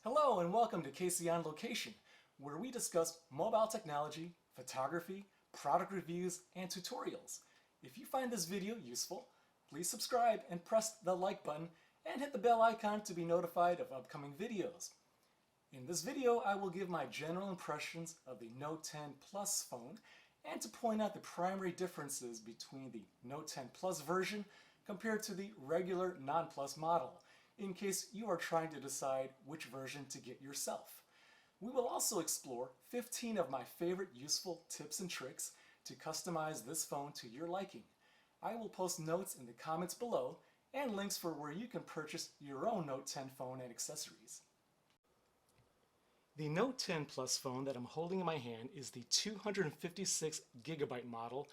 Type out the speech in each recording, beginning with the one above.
Hello and welcome to Casey on Location, where we discuss mobile technology, photography, product reviews, and tutorials. If you find this video useful, please subscribe and press the like button and hit the bell icon to be notified of upcoming videos. In this video, I will give my general impressions of the Note 10 Plus phone and to point out the primary differences between the Note 10 Plus version compared to the regular non-Plus model, in case you are trying to decide which version to get yourself. We will also explore 15 of my favorite useful tips and tricks to customize this phone to your liking. I will post notes in the comments below and links for where you can purchase your own Note 10 phone and accessories. The Note 10 Plus phone that I'm holding in my hand is the 256GB model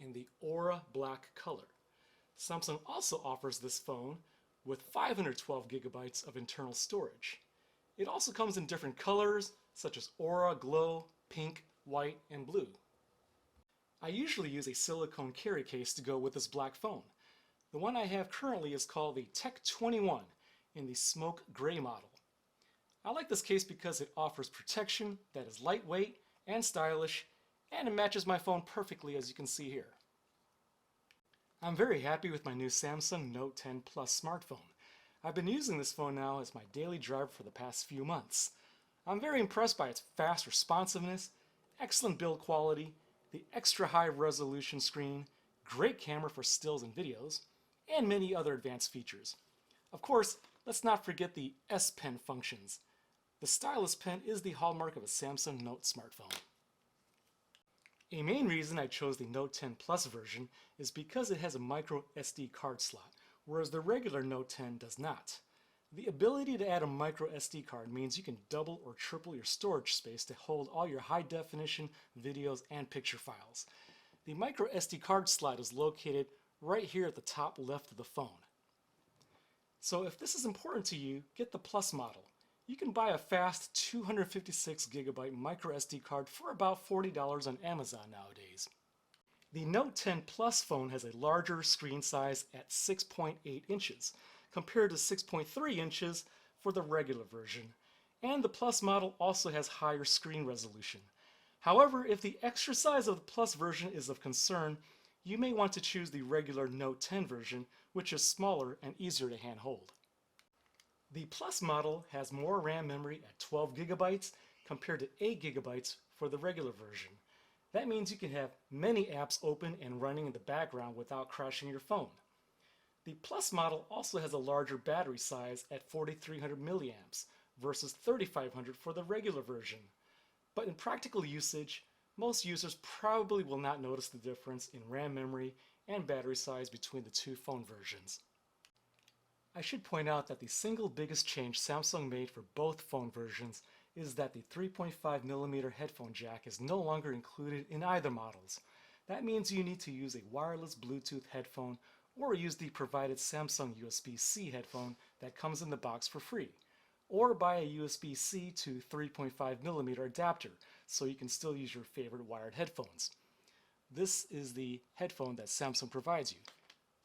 in the Aura Black color. Samsung also offers this phone with 512 gigabytes of internal storage. It also comes in different colors such as Aura, Glow, Pink, White, and Blue. I usually use a silicone carry case to go with this black phone. The one I have currently is called the Tech 21 in the Smoke Gray model. I like this case because it offers protection that is lightweight and stylish, and it matches my phone perfectly, as you can see here. I'm very happy with my new Samsung Note 10 Plus smartphone. I've been using this phone now as my daily driver for the past few months. I'm very impressed by its fast responsiveness, excellent build quality, the extra high resolution screen, great camera for stills and videos, and many other advanced features. Of course, let's not forget the S Pen functions. The stylus pen is the hallmark of a Samsung Note smartphone. A main reason I chose the Note 10 Plus version is because it has a micro SD card slot, whereas the regular Note 10 does not. The ability to add a micro SD card means you can double or triple your storage space to hold all your high definition videos and picture files. The micro SD card slot is located right here at the top left of the phone. So if this is important to you, get the Plus model. You can buy a fast 256GB micro SD card for about $40 on Amazon nowadays. The Note 10 Plus phone has a larger screen size at 6.8 inches compared to 6.3 inches for the regular version, and the Plus model also has higher screen resolution. However, if the extra size of the Plus version is of concern, you may want to choose the regular Note 10 version, which is smaller and easier to handhold. The Plus model has more RAM memory at 12 gigabytes compared to 8 gigabytes for the regular version. That means you can have many apps open and running in the background without crashing your phone. The Plus model also has a larger battery size at 4,300 milliamps versus 3,500 for the regular version. But in practical usage, most users probably will not notice the difference in RAM memory and battery size between the two phone versions. I should point out that the single biggest change Samsung made for both phone versions is that the 3.5mm headphone jack is no longer included in either models. That means you need to use a wireless Bluetooth headphone or use the provided Samsung USB-C headphone that comes in the box for free, or buy a USB-C to 3.5mm adapter so you can still use your favorite wired headphones. This is the headphone that Samsung provides you.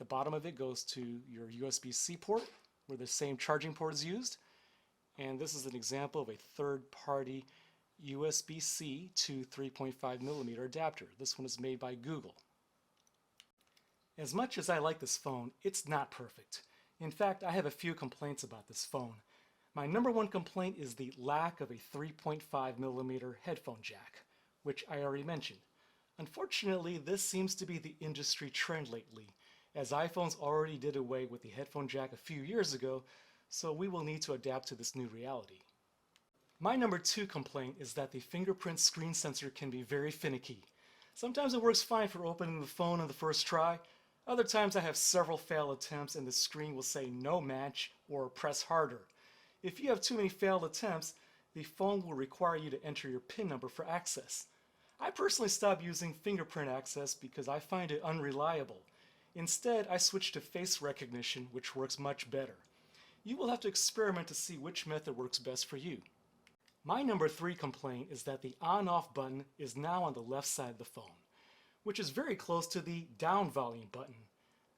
The bottom of it goes to your USB-C port, where the same charging port is used. And this is an example of a third-party USB-C to 3.5mm adapter. This one is made by Google. As much as I like this phone, it's not perfect. In fact, I have a few complaints about this phone. My number one complaint is the lack of a 3.5mm headphone jack, which I already mentioned. Unfortunately, this seems to be the industry trend lately, as iPhones already did away with the headphone jack a few years ago, so we will need to adapt to this new reality. My number two complaint is that the fingerprint screen sensor can be very finicky. Sometimes it works fine for opening the phone on the first try. Other times I have several failed attempts and the screen will say no match or press harder. If you have too many failed attempts, the phone will require you to enter your PIN number for access. I personally stopped using fingerprint access because I find it unreliable. Instead, I switched to face recognition, which works much better. You will have to experiment to see which method works best for you. My number three complaint is that the on-off button is now on the left side of the phone, which is very close to the down volume button.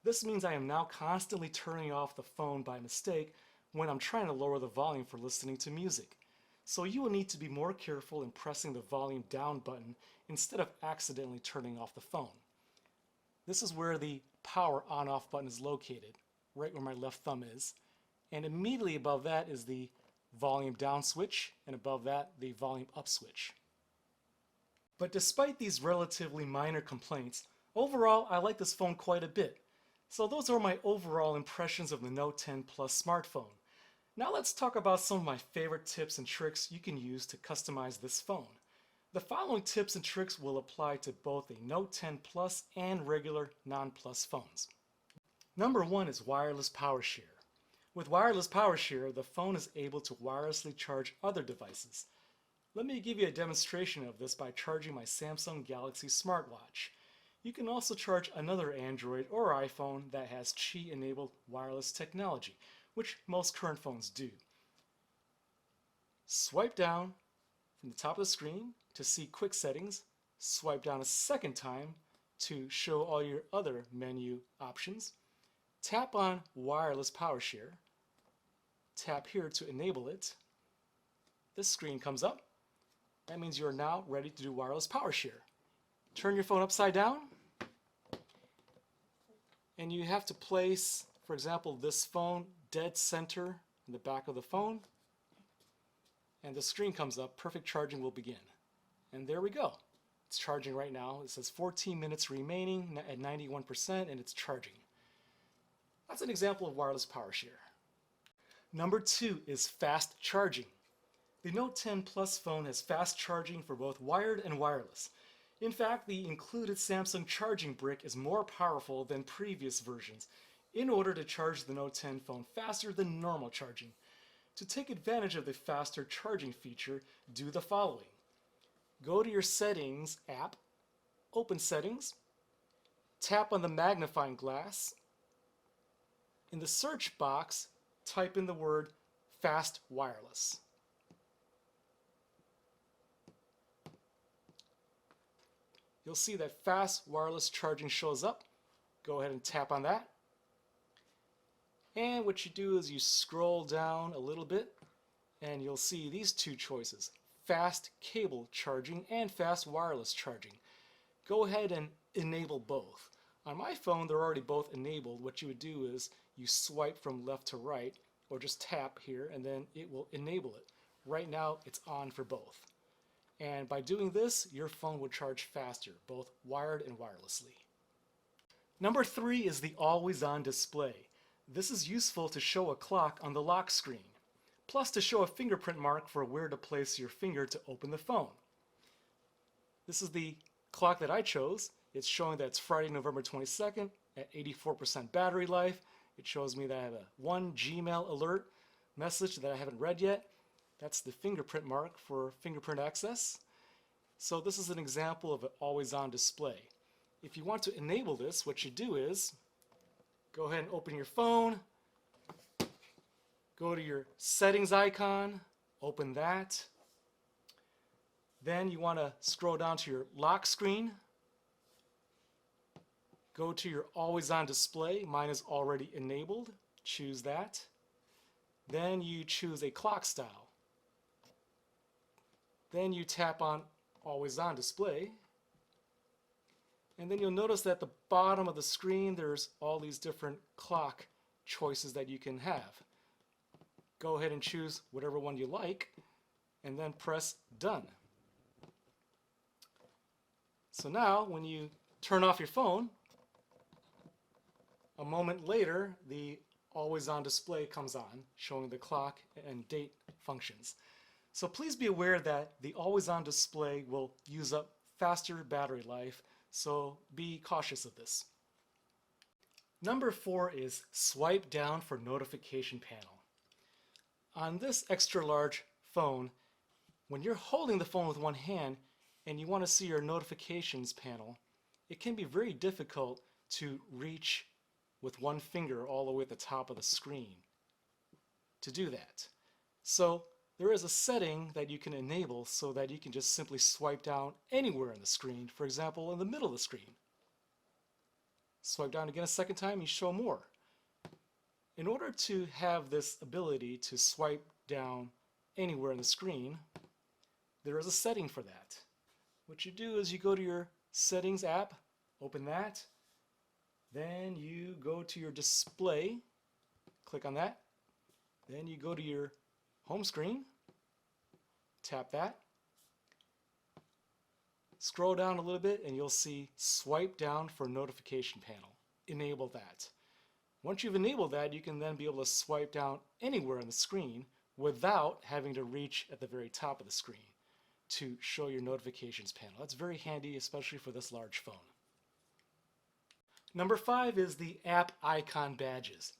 This means I am now constantly turning off the phone by mistake when I'm trying to lower the volume for listening to music. So you will need to be more careful in pressing the volume down button instead of accidentally turning off the phone. This is where the power on-off button is located, right where my left thumb is. And immediately above that is the volume down switch, and above that the volume up switch. But despite these relatively minor complaints, overall I like this phone quite a bit. So those are my overall impressions of the Note 10 Plus smartphone. Now let's talk about some of my favorite tips and tricks you can use to customize this phone. The following tips and tricks will apply to both a Note 10 Plus and regular non-Plus phones. Number 1 is wireless power share. With wireless power share, the phone is able to wirelessly charge other devices. Let me give you a demonstration of this by charging my Samsung Galaxy smartwatch. You can also charge another Android or iPhone that has Qi-enabled wireless technology, which most current phones do. Swipe down from the top of the screen to see quick settings. Swipe down a second time to show all your other menu options. Tap on wireless power share. Tap here to enable it. This screen comes up. That means you are now ready to do wireless power share. Turn your phone upside down, and you have to place, for example, this phone dead center in the back of the phone, and the screen comes up. Perfect charging will begin. And there we go. It's charging right now. It says 14 minutes remaining at 91%, and it's charging. That's an example of wireless power share. Number 2 is fast charging. The Note 10 Plus phone has fast charging for both wired and wireless. In fact, the included Samsung charging brick is more powerful than previous versions in order to charge the Note 10 phone faster than normal charging. To take advantage of the faster charging feature, do the following. Go to your Settings app, open Settings, tap on the magnifying glass. In the search box, type in the word Fast Wireless. You'll see that fast wireless charging shows up. Go ahead and tap on that. And what you do is you scroll down a little bit and you'll see these two choices, fast cable charging and fast wireless charging. Go ahead and enable both. On my phone, they're already both enabled. What you would do is you swipe from left to right, or just tap here, and then it will enable it. Right now, it's on for both. And by doing this, your phone will charge faster, both wired and wirelessly. Number 3 is the always-on display. This is useful to show a clock on the lock screen, plus to show a fingerprint mark for where to place your finger to open the phone. This is the clock that I chose. It's showing that it's Friday, November 22nd at 84% battery life. It shows me that I have one Gmail alert message that I haven't read yet. That's the fingerprint mark for fingerprint access. So this is an example of an always-on display. If you want to enable this, what you do is go ahead and open your phone, go to your settings icon, open that. Then you want to scroll down to your lock screen. Go to your always-on display. Mine is already enabled. Choose that. Then you choose a clock style. Then you tap on always on display, and then you'll notice that at the bottom of the screen there's all these different clock choices that you can have. Go ahead and choose whatever one you like and then press done. So now when you turn off your phone, a moment later the always on display comes on, showing the clock and date functions. So please be aware that the always-on display will use up faster battery life, so be cautious of this. Number 4 is swipe down for notification panel. On this extra large phone, when you're holding the phone with one hand and you want to see your notifications panel, it can be very difficult to reach with one finger all the way at the top of the screen to do that. So there is a setting that you can enable so that you can just simply swipe down anywhere on the screen, for example in the middle of the screen. Swipe down again a second time, you show more. In order to have this ability to swipe down anywhere on the screen, there is a setting for that. What you do is you go to your Settings app, open that, then you go to your display, click on that, then you go to your home screen, tap that, scroll down a little bit and you'll see swipe down for notification panel. Enable that. Once you've enabled that, you can then be able to swipe down anywhere on the screen without having to reach at the very top of the screen to show your notifications panel. That's very handy, especially for this large phone. Number 5 is the app icon badges.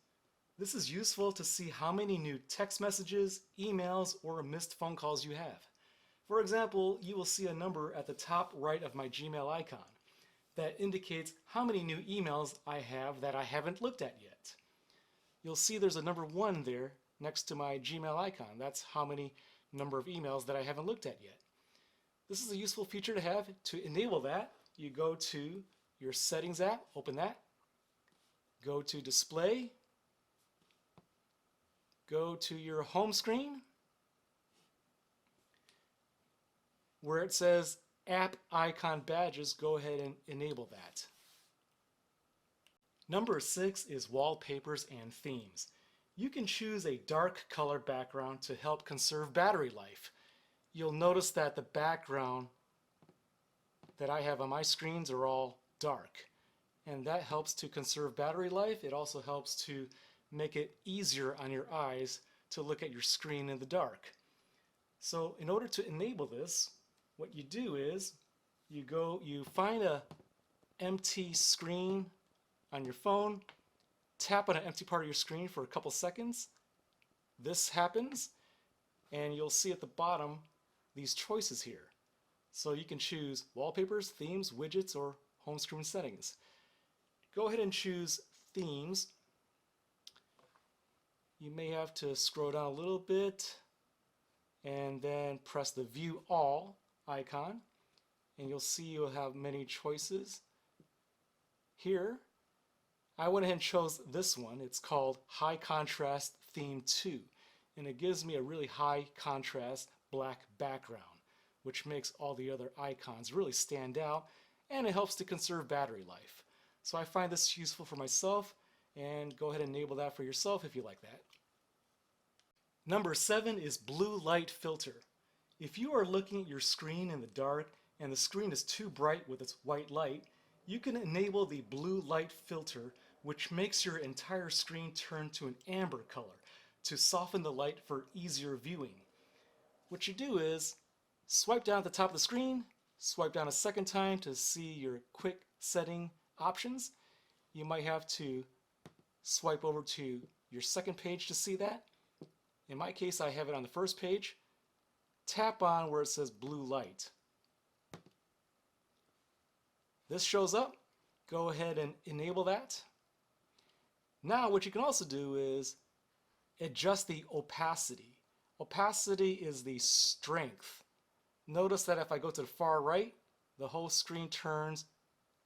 This is useful to see how many new text messages, emails, or missed phone calls you have. For example, you will see a number at the top right of my Gmail icon that indicates how many new emails I have that I haven't looked at yet. You'll see there's a number 1 there next to my Gmail icon. That's how many number of emails that I haven't looked at yet. This is a useful feature to have. To enable that, you go to your Settings app, open that, go to Display, go to your home screen, where it says App Icon Badges, go ahead and enable that. Number 6 is wallpapers and themes. You can choose a dark color background to help conserve battery life. You'll notice that the background that I have on my screens are all dark, and that helps to conserve battery life. It also helps to make it easier on your eyes to look at your screen in the dark. So in order to enable this, what you do is you find a empty screen on your phone, tap on an empty part of your screen for a couple seconds. This happens, and you'll see at the bottom these choices here. So you can choose wallpapers, themes, widgets, or home screen settings. Go ahead and choose themes. You may have to scroll down a little bit and then press the View All icon, and you'll see you'll have many choices. Here, I went ahead and chose this one. It's called High Contrast Theme 2, and it gives me a really high contrast black background, which makes all the other icons really stand out, and it helps to conserve battery life. So I find this useful for myself, and go ahead and enable that for yourself if you like that. Number 7 is blue light filter. If you are looking at your screen in the dark and the screen is too bright with its white light, you can enable the blue light filter, which makes your entire screen turn to an amber color to soften the light for easier viewing. What you do is swipe down at the top of the screen, swipe down a second time to see your quick setting options. You might have to swipe over to your second page to see that. In my case, I have it on the first page. Tap on where it says blue light. This shows up. Go ahead and enable that. Now what you can also do is adjust the opacity. Opacity is the strength. Notice that if I go to the far right, the whole screen turns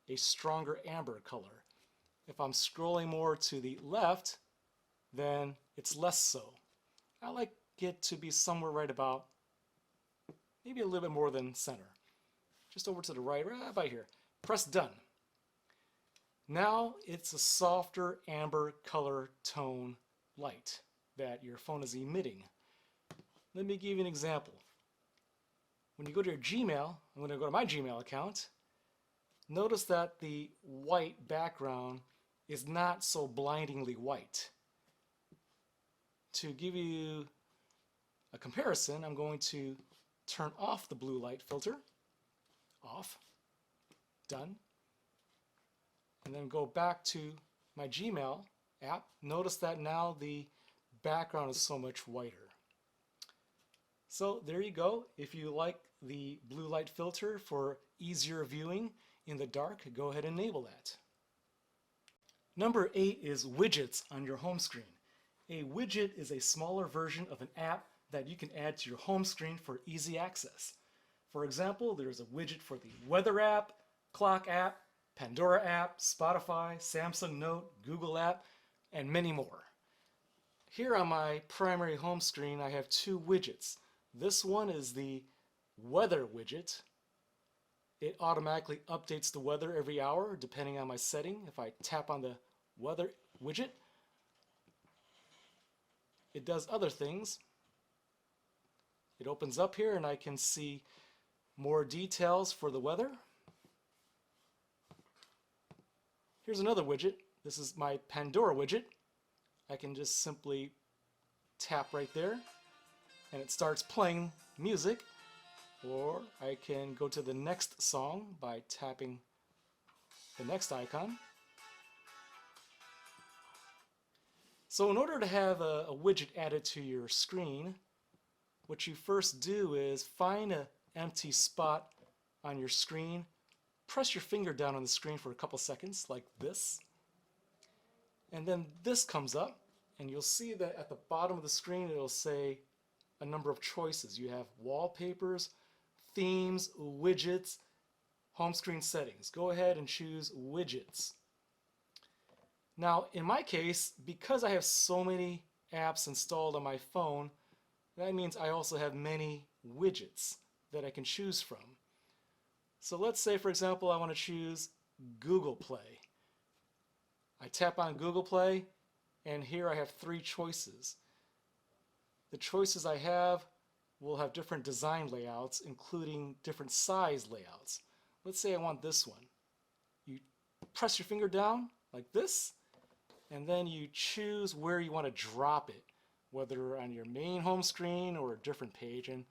a stronger amber color. If I'm scrolling more to the left, then it's less so. I like it to be somewhere right about, maybe a little bit more than center. Just over to the right about here. Press done. Now it's a softer amber color tone light that your phone is emitting. Let me give you an example. When you go to your Gmail, I'm going to go to my Gmail account. Notice that the white background is not so blindingly white. To give you a comparison, I'm going to turn off the blue light filter. Off. Done. And then go back to my Gmail app. Notice that now the background is so much whiter. So there you go. If you like the blue light filter for easier viewing in the dark, go ahead and enable that. Number 8 is widgets on your home screen. A widget is a smaller version of an app that you can add to your home screen for easy access. For example, there's a widget for the Weather app, Clock app, Pandora app, Spotify, Samsung Note, Google app, and many more. Here on my primary home screen I have two widgets. This one is the weather widget. It automatically updates the weather every hour depending on my setting. If I tap on the weather widget, it does other things. It opens up here and I can see more details for the weather. Here's another widget. This is my Pandora widget. I can just simply tap right there and it starts playing music, or I can go to the next song by tapping the next icon. So in order to have a widget added to your screen, what you first do is find an empty spot on your screen, press your finger down on the screen for a couple seconds like this, and then this comes up and you'll see that at the bottom of the screen it'll say a number of choices. You have wallpapers, themes, widgets, home screen settings. Go ahead and choose widgets. Now in my case, because I have so many apps installed on my phone, that means I also have many widgets that I can choose from. So let's say, for example, I want to choose Google Play. I tap on Google Play and here I have three choices. The choices I have will have different design layouts, including different size layouts. Let's say I want this one. You press your finger down like this, and then you choose where you want to drop it, whether on your main home screen or a different page, and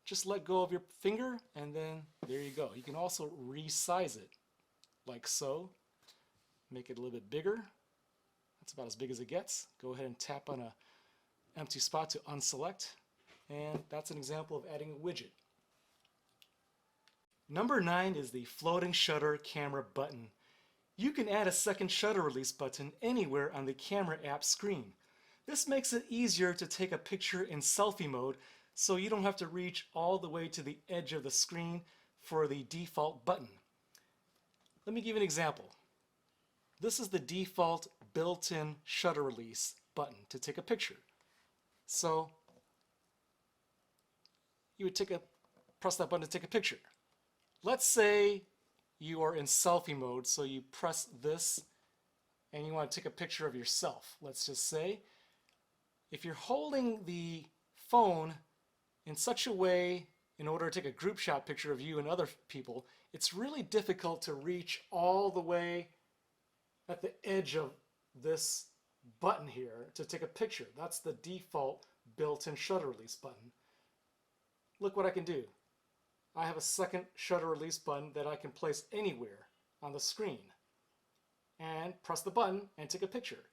just let go of your finger and then there you go. You can also resize it like so. Make it a little bit bigger. That's about as big as it gets. Go ahead and tap on an empty spot to unselect, and that's an example of adding a widget. Number 9 is the floating shutter camera button. You can add a second shutter release button anywhere on the camera app screen. This makes it easier to take a picture in selfie mode, so you don't have to reach all the way to the edge of the screen for the default button. Let me give you an example. This is the default built-in shutter release button to take a picture. So you would press that button to take a picture. Let's say you are in selfie mode, so you press this and you want to take a picture of yourself. Let's just say, if you're holding the phone in such a way in order to take a group shot picture of you and other people, it's really difficult to reach all the way at the edge of this button here to take a picture. That's the default built-in shutter release button. Look what I can do. I have a second shutter release button that I can place anywhere on the screen and press the button and take a picture.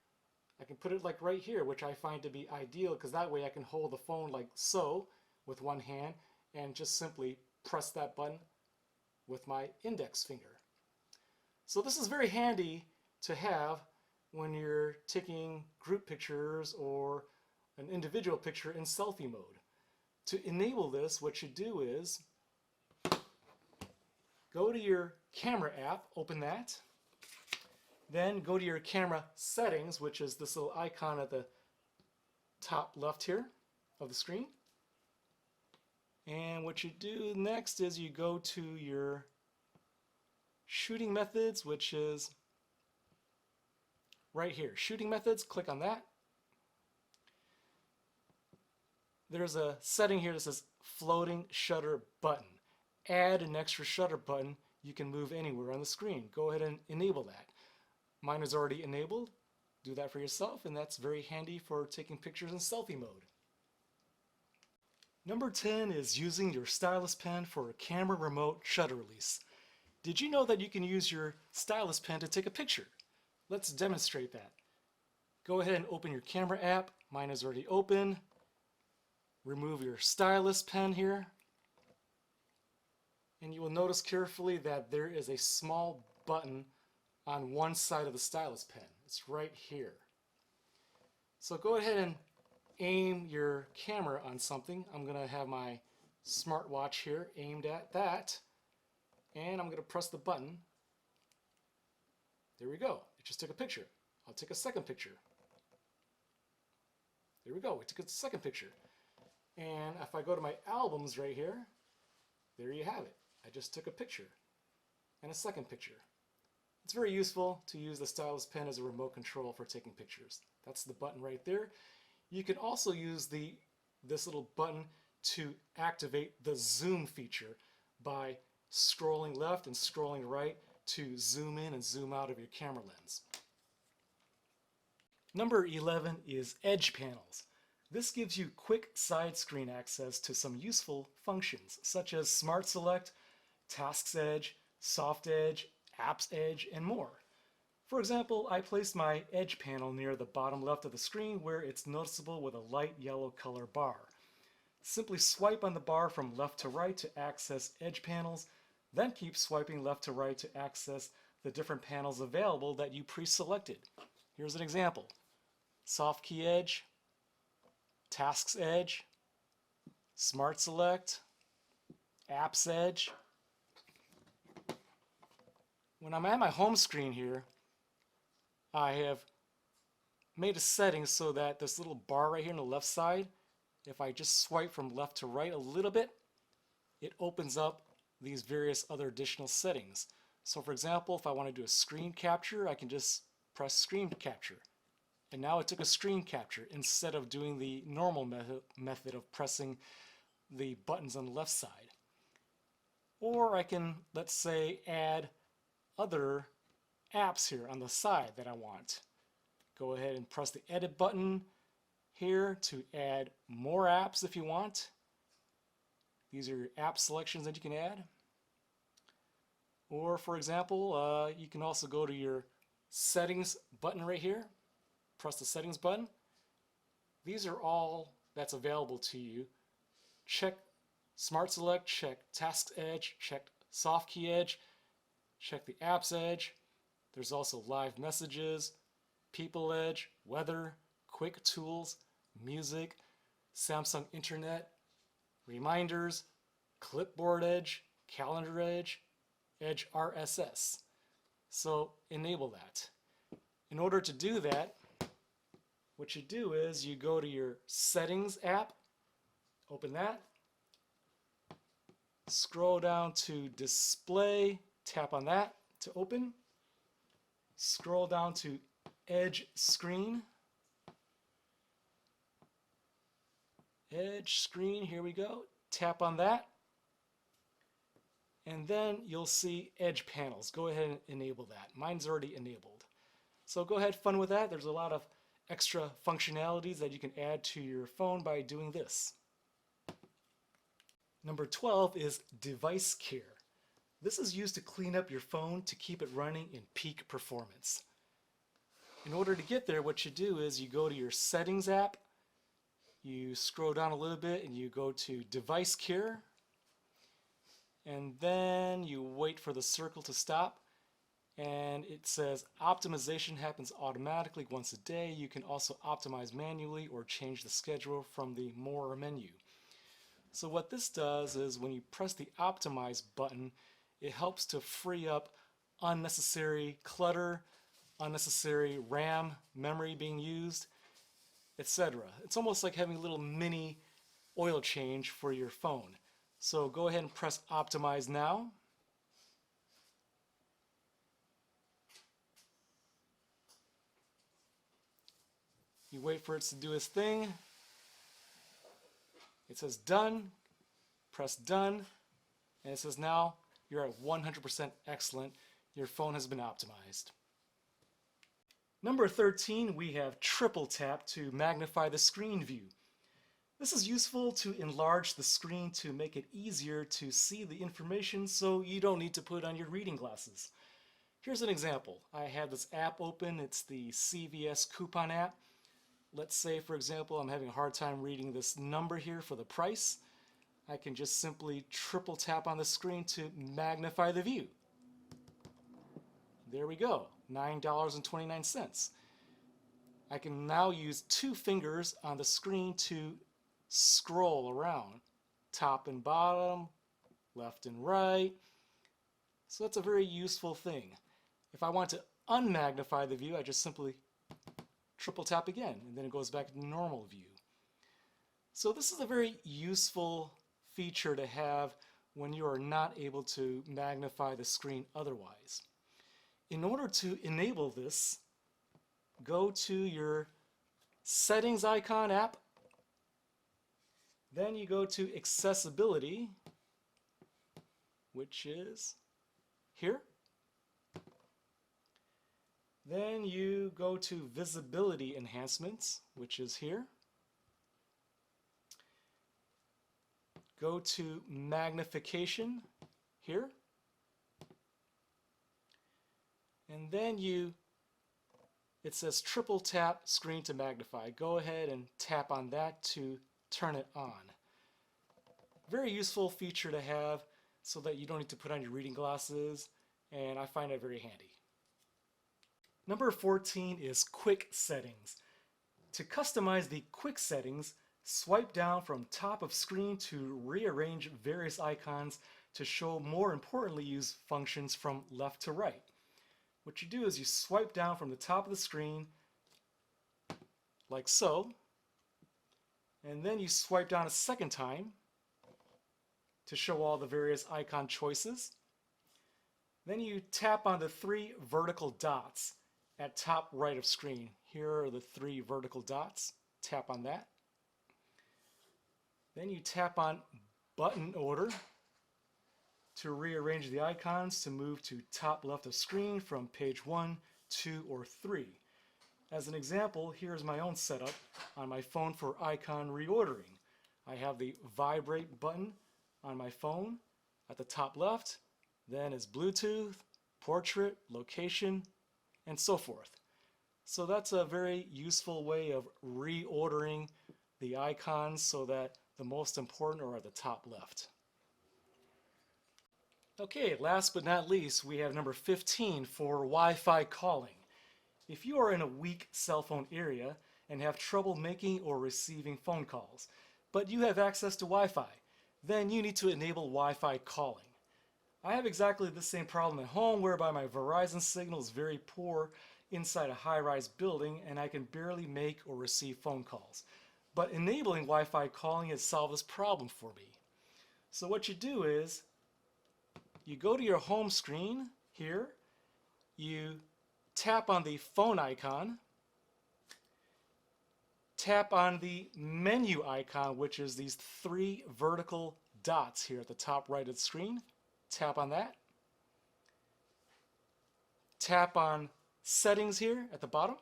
I can put it like right here, which I find to be ideal because that way I can hold the phone like so with one hand and just simply press that button with my index finger. So this is very handy to have when you're taking group pictures or an individual picture in selfie mode. To enable this, what you do is go to your camera app, open that, then go to your camera settings, which is this little icon at the top left here of the screen. And what you do next is you go to your shooting methods, which is right here. Shooting methods, click on that. There's a setting here that says floating shutter button. Add an extra shutter button you can move anywhere on the screen. Go ahead and enable that. Mine is already enabled. Do that for yourself, and that's very handy for taking pictures in selfie mode. Number 10 is using your stylus pen for a camera remote shutter release. Did you know that you can use your stylus pen to take a picture? Let's demonstrate that. Go ahead and open your camera app. Mine is already open. Remove your stylus pen here. And you will notice carefully that there is a small button on one side of the stylus pen. It's right here. So go ahead and aim your camera on something. I'm going to have my smartwatch here aimed at that, and I'm going to press the button. There we go. It just took a picture. I'll take a second picture. There we go, we took a second picture. And if I go to my albums right here, there you have it. I just took a picture and a second picture. It's very useful to use the stylus pen as a remote control for taking pictures. That's the button right there. You can also use this little button to activate the zoom feature by scrolling left and scrolling right to zoom in and zoom out of your camera lens. Number 11 is Edge Panels. This gives you quick side screen access to some useful functions such as Smart Select, Tasks Edge, Soft Edge, Apps Edge, and more. For example, I placed my Edge panel near the bottom left of the screen where it's noticeable with a light yellow color bar. Simply swipe on the bar from left to right to access Edge panels, then keep swiping left to right to access the different panels available that you pre-selected. Here's an example. Soft Key Edge, Tasks Edge, Smart Select, Apps Edge. When I'm at my home screen here, I have made a setting so that this little bar right here on the left side, if I just swipe from left to right a little bit, it opens up these various other additional settings. So for example, if I want to do a screen capture, I can just press screen capture. And now it took a screen capture instead of doing the normal method of pressing the buttons on the left side. Or I can, let's say, add other apps here on the side that I want. Go ahead and press the edit button here to add more apps if you want. These are your app selections that you can add. Or for example, you can also go to your settings button right here. Press the settings button. These are all that's available to you. Check Smart Select, check Tasks Edge, check Soft Key Edge, check the Apps Edge. There's also Live Messages, People Edge, Weather, Quick Tools, Music, Samsung Internet, Reminders, Clipboard Edge, Calendar Edge, Edge RSS. So enable that. In order to do that, what you do is you go to your Settings app, open that, scroll down to Display, tap on that to open, scroll down to Edge Screen, Edge Screen, here we go, tap on that, and then you'll see Edge Panels. Go ahead and enable that. Mine's already enabled. So go ahead, fun with that. There's a lot of extra functionalities that you can add to your phone by doing this. Number 12 is Device Care. This is used to clean up your phone to keep it running in peak performance. In order to get there, what you do is you go to your Settings app, you scroll down a little bit and you go to Device Care, and then you wait for the circle to stop, and it says optimization happens automatically once a day. You can also optimize manually or change the schedule from the More menu. So what this does is when you press the Optimize button, it helps to free up unnecessary clutter, unnecessary RAM, memory being used, etc. It's almost like having a little mini oil change for your phone. So go ahead and press Optimize now. You wait for it to do its thing. It says done. Press done. And it says now you're at 100% excellent. Your phone has been optimized. Number 13, we have triple tap to magnify the screen view. This is useful to enlarge the screen to make it easier to see the information so you don't need to put on your reading glasses. Here's an example. I have this app open. It's the CVS coupon app. Let's say, for example, I'm having a hard time reading this number here for the price. I can just simply triple tap on the screen to magnify the view. There we go, $9.29. I can now use two fingers on the screen to scroll around, top and bottom, left and right. So that's a very useful thing. If I want to unmagnify the view, I just simply triple tap again, and then it goes back to normal view. So this is a very useful feature to have when you are not able to magnify the screen otherwise. In order to enable this, go to your Settings icon app, then you go to Accessibility, which is here. Then you go to Visibility Enhancements, which is here. Go to Magnification here. And then it says triple tap screen to magnify. Go ahead and tap on that to turn it on. Very useful feature to have so that you don't need to put on your reading glasses, and I find it very handy. Number 14 is Quick Settings. To customize the quick settings, swipe down from top of screen to rearrange various icons to show more importantly used functions from left to right. What you do is you swipe down from the top of the screen like so, and then you swipe down a second time to show all the various icon choices. Then you tap on the 3 vertical dots at top right of screen. Here are the 3 vertical dots. Tap on that. Then you tap on button order to rearrange the icons to move to top left of screen from page 1, 2, or 3. As an example, here's my own setup on my phone for icon reordering. I have the vibrate button on my phone at the top left, then is Bluetooth, portrait, location, and so forth. So that's a very useful way of reordering the icons so that the most important are at the top left. Okay, last but not least, we have number 15 for Wi-Fi calling. If you are in a weak cell phone area and have trouble making or receiving phone calls, but you have access to Wi-Fi, then you need to enable Wi-Fi calling. I have exactly the same problem at home whereby my Verizon signal is very poor inside a high-rise building and I can barely make or receive phone calls. But enabling Wi-Fi calling has solved this problem for me. So what you do is you go to your home screen here, you tap on the phone icon, tap on the menu icon, which is these 3 vertical dots here at the top right of the screen. Tap on that. Tap on settings here at the bottom.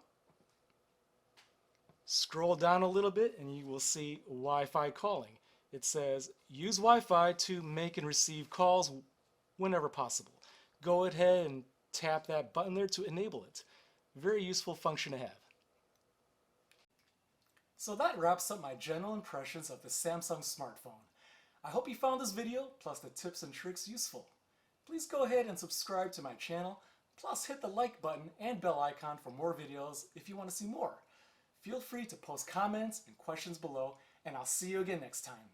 Scroll down a little bit and you will see Wi-Fi calling. It says use Wi-Fi to make and receive calls whenever possible. Go ahead and tap that button there to enable it. Very useful function to have. So that wraps up my general impressions of the Samsung smartphone. I hope you found this video plus the tips and tricks useful. Please go ahead and subscribe to my channel, plus hit the like button and bell icon for more videos if you want to see more. Feel free to post comments and questions below, and I'll see you again next time.